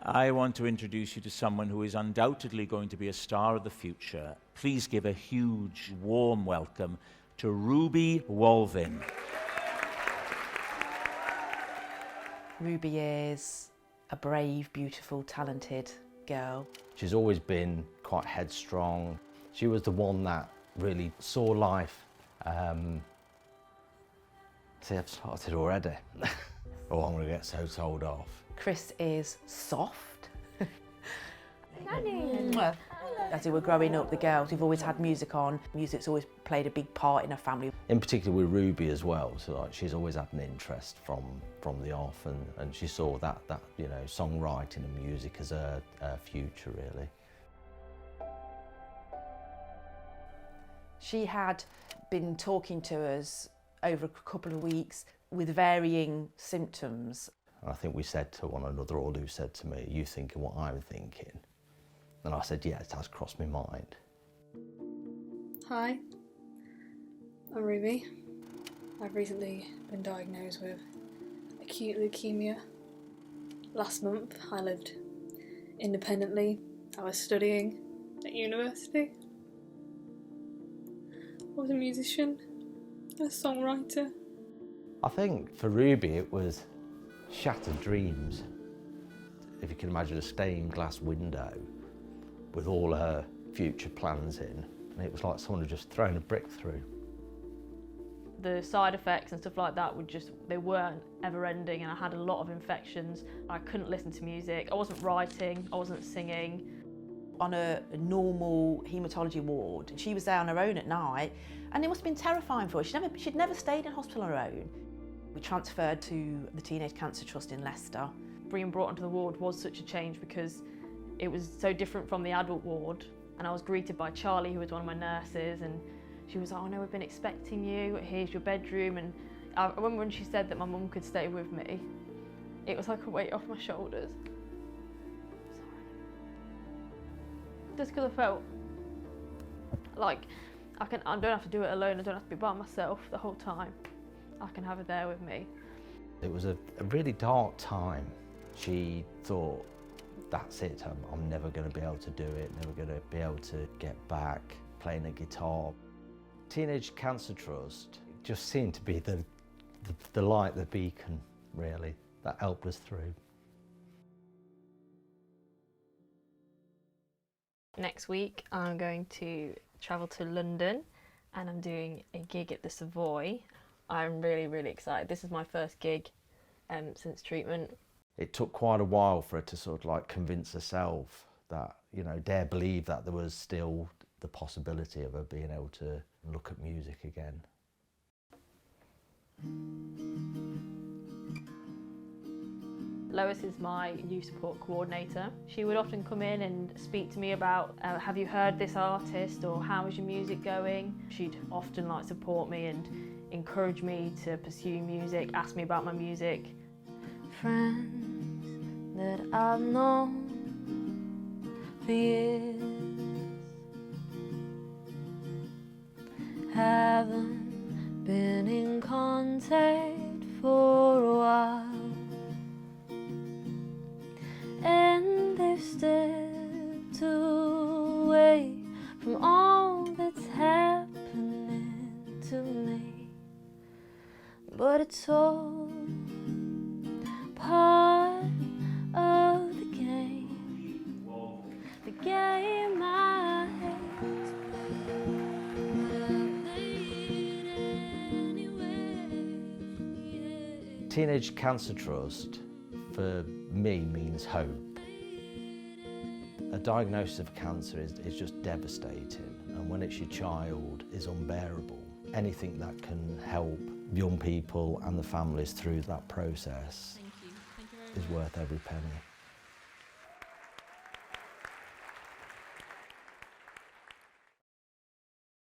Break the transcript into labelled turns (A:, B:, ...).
A: I want to introduce you to someone who is undoubtedly going to be a star of the future. Please give a huge, warm welcome to Ruby Walvin.
B: Ruby is a brave, beautiful, talented girl.
C: She's always been quite headstrong. She was the one that really saw life. See, I've started already. Oh, I'm going to get so told off.
B: Chris is soft. As we were growing up, the girls, we've always had music on. Music's always played a big part in our family.
C: In particular with Ruby as well, so like, she's always had an interest from the off, and she saw that you know, songwriting and music as a future, really.
B: She had been talking to us over a couple of weeks with varying symptoms.
C: And I think we said to one another, or Lou said to me, "Are you thinking what I'm thinking?" And I said, "Yeah, it has crossed my mind."
D: Hi, I'm Ruby. I've recently been diagnosed with acute leukemia. Last month I lived independently. I was studying at university. I was a musician, a songwriter.
C: I think for Ruby it was shattered dreams. If you can imagine a stained glass window with all her future plans in, and it was like someone had just thrown a brick through.
E: The side effects and stuff like that they weren't ever ending, and I had a lot of infections. I couldn't listen to music, I wasn't writing, I wasn't singing.
B: On a normal haematology ward, and she was there on her own at night, and it must have been terrifying for her. She'd never stayed in hospital on her own. We transferred to the Teenage Cancer Trust in Leicester.
E: Being brought onto the ward was such a change because it was so different from the adult ward, and I was greeted by Charlie, who was one of my nurses, and she was like, "Oh no, we've been expecting you, here's your bedroom." And I remember when she said that my mum could stay with me, it was like a weight off my shoulders. Just because I felt like I don't have to do it alone, I don't have to be by myself the whole time. I can have her there with me.
C: It was a really dark time. She thought, that's it, I'm never going to be able to do it, never going to be able to get back playing a guitar. Teenage Cancer Trust just seemed to be the light, the beacon, really, that helped us through.
E: Next week I'm going to travel to London and I'm doing a gig at the Savoy. I'm really, really excited. This is my first gig since treatment.
C: It took quite a while for her to sort of like convince herself that, you know, dare believe that there was still the possibility of her being able to look at music again.
E: Lois is my youth support coordinator. She would often come in and speak to me about, have you heard this artist, or how is your music going? She'd often like support me and encourage me to pursue music, ask me about my music. Friends that I've known for years haven't been in contact for a while. And they've stepped away from all that's happening to me. But it's all part of the game I hate.
C: Teenage Cancer Trust, for me, means hope. A diagnosis of cancer is just devastating, and when it's your child, is unbearable. Anything that can help young people and the families through that process is worth every penny.